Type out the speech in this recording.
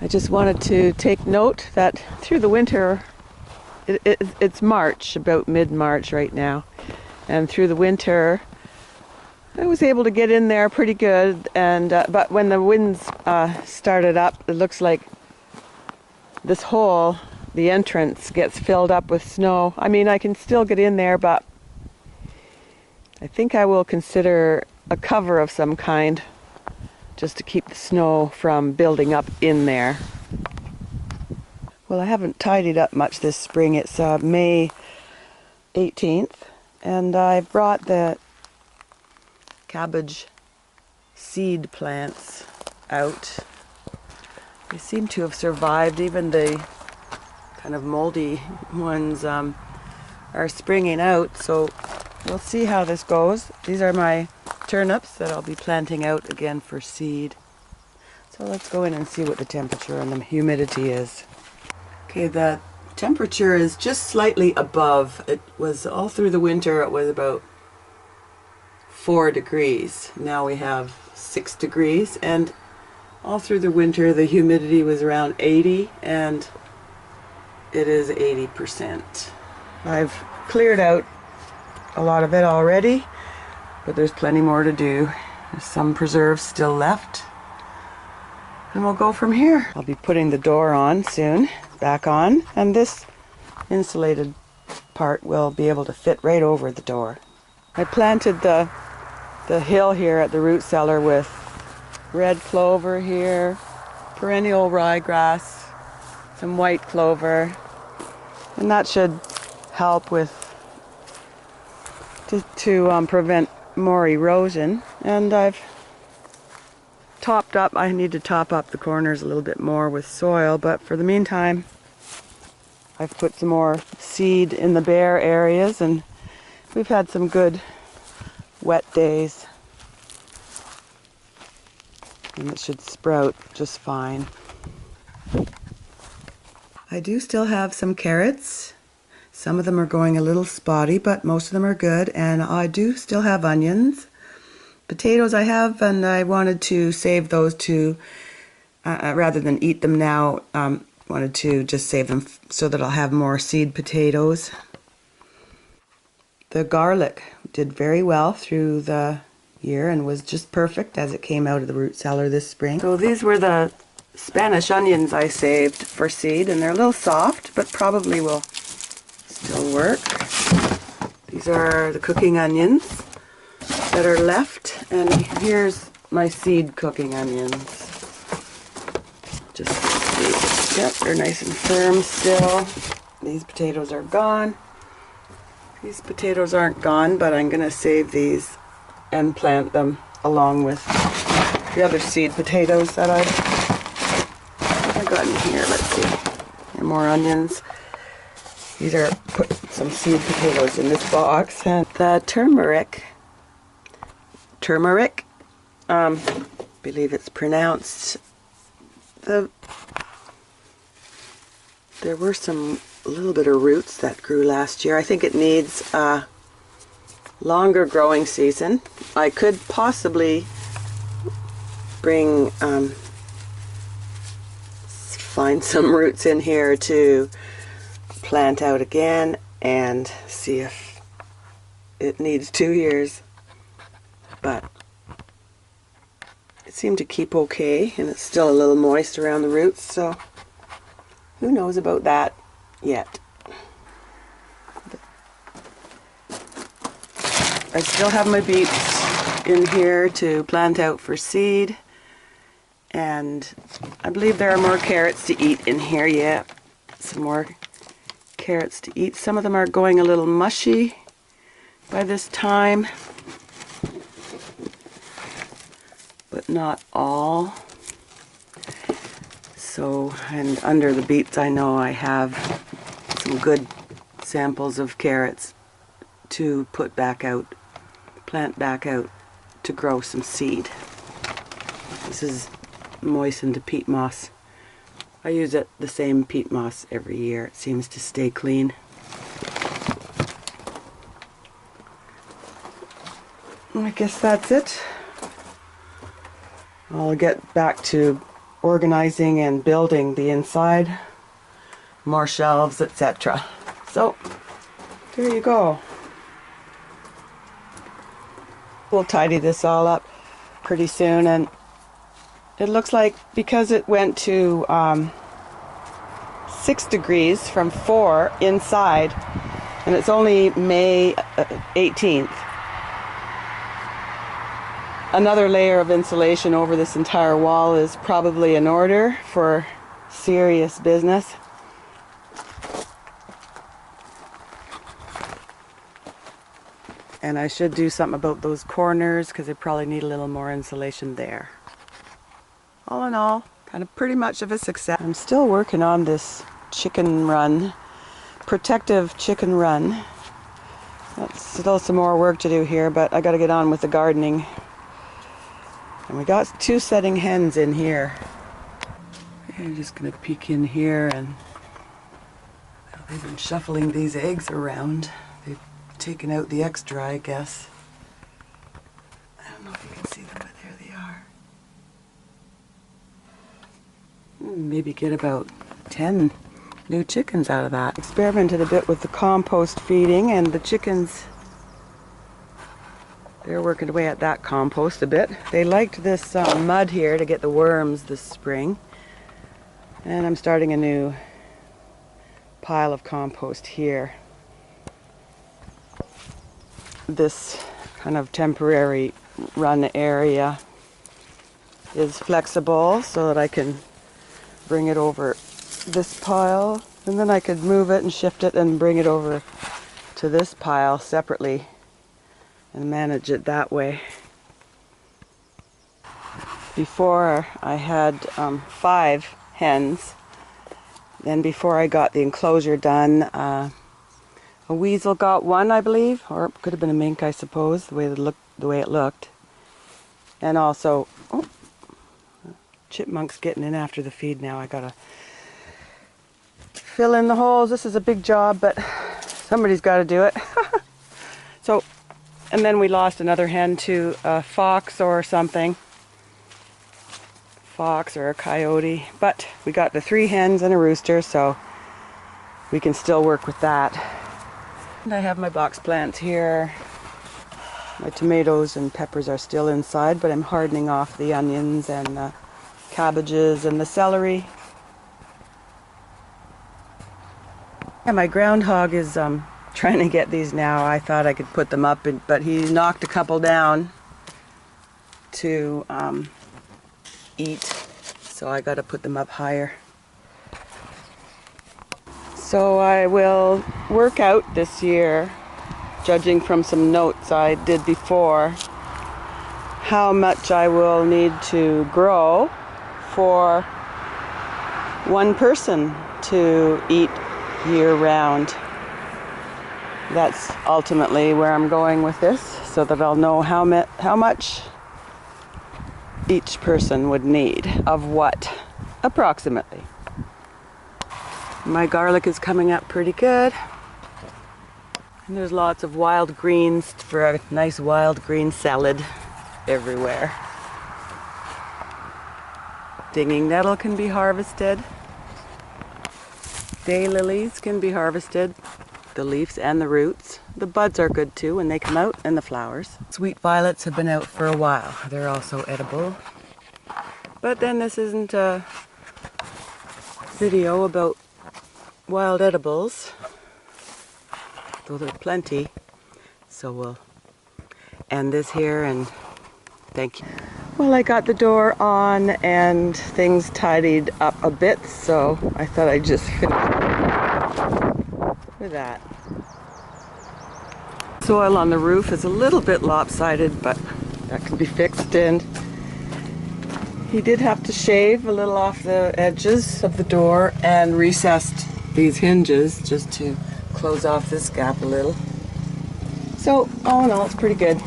I just wanted to take note that through the winter, it's March, about mid-March right now, and through the winter I was able to get in there pretty good, and but when the winds started up, it looks like this hole, the entrance, gets filled up with snow. I mean, I can still get in there, but I think I will consider a cover of some kind just to keep the snow from building up in there. Well, I haven't tidied up much this spring. It's May 18th, and I brought the cabbage seed plants out. They seem to have survived. Even the kind of moldy ones are springing out, so we'll see how this goes. These are my turnips that I'll be planting out again for seed. So let's go in and see what the temperature and the humidity is. Okay, the temperature is just slightly above. It was all through the winter, it was about 4 degrees. Now we have 6 degrees, and all through the winter the humidity was around 80, and it is 80%. I've cleared out a lot of it already, but there's plenty more to do. There's some preserves still left, and we'll go from here. I'll be putting the door on soon, back on, and this insulated part will be able to fit right over the door. I planted the hill here at the root cellar with red clover here, perennial ryegrass, some white clover, and that should help with to prevent more erosion. And I've topped up. I need to top up the corners a little bit more with soil, but for the meantime I've put some more seed in the bare areas, and we've had some good wet days, and it should sprout just fine. I do still have some carrots. Some of them are going a little spotty, but most of them are good, and I do still have onions. Potatoes I have, and I wanted to save those to, rather than eat them now, wanted to just save them so that I'll have more seed potatoes. The garlic did very well through the year and was just perfect as it came out of the root cellar this spring. So these were the Spanish onions I saved for seed, and they're a little soft, but probably will still work. These are the cooking onions that are left, and here's my seed cooking onions. Just see. Yep, they're nice and firm still. These potatoes are gone. These potatoes aren't gone, but I'm going to save these and plant them along with the other seed potatoes that I've got in here. Let's see. And more onions. These are, put some seed potatoes in this box. And the turmeric, believe it's pronounced. There were a little bit of roots that grew last year. I think it needs a longer growing season. I could possibly find some roots in here to plant out again and see if it needs 2 years, but it seemed to keep okay, and it's still a little moist around the roots, so who knows about that yet. I still have my beets in here to plant out for seed, and I believe there are more carrots to eat in here. Yeah, some more carrots to eat. Some of them are going a little mushy by this time, but not all. So, and under the beets I know I have some good samples of carrots to put back out, plant back out to grow some seed. This is moistened peat moss. I use the same peat moss every year. It seems to stay clean. I guess that's it. I'll get back to organizing and building the inside, more shelves, etc. So there you go. We'll tidy this all up pretty soon, and it looks like because it went to 6 degrees from 4 inside, and it's only May 18th. Another layer of insulation over this entire wall is probably in order for serious business. And I should do something about those corners because they probably need a little more insulation there. All in all, kind of pretty much of a success. I'm still working on this chicken run, protective chicken run. That's still some more work to do here, but I got to get on with the gardening. And we got 2 setting hens in here. I'm just going to peek in here, and they've been shuffling these eggs around. They've taken out the extra, I guess. I don't know if you can see them, but there they are. Maybe get about 10 new chickens out of that. Experimented a bit with the compost feeding, and the chickens, they're working away at that compost a bit. They liked this mud here to get the worms this spring. And I'm starting a new pile of compost here. This kind of temporary run area is flexible so that I can bring it over this pile, and then I could move it and shift it and bring it over to this pile separately and manage it that way. Before I had 5 hens. Then before I got the enclosure done, a weasel got 1, I believe, or it could have been a mink, I suppose, the way it looked. And also, oh, chipmunk's getting in after the feed now. I gotta fill in the holes. This is a big job, but somebody's got to do it. So, and then we lost another hen to a fox or something. Fox or a coyote, but we got the 3 hens and a rooster, so we can still work with that. And I have my box plants here. My tomatoes and peppers are still inside, but I'm hardening off the onions and the cabbages and the celery. And my groundhog is trying to get these now. I thought I could put them up, but he knocked a couple down to eat, so I got to put them up higher. So I will work out this year, judging from some notes I did before, how much I will need to grow for 1 person to eat year-round. That's ultimately where I'm going with this, so that I'll know how much each person would need of what, approximately. My garlic is coming up pretty good. And there's lots of wild greens for a nice wild green salad everywhere. Dinging nettle can be harvested. Daylilies can be harvested. The leaves and the roots. The buds are good too when they come out, and the flowers. Sweet violets have been out for a while. They're also edible. But then this isn't a video about wild edibles, though there are plenty. So we'll end this here, and thank you. Well, I got the door on and things tidied up a bit, so I thought I'd just finish with that. Soil on the roof is a little bit lopsided, but that can be fixed, and he did have to shave a little off the edges of the door and recessed these hinges just to close off this gap a little. So all in all, it's pretty good.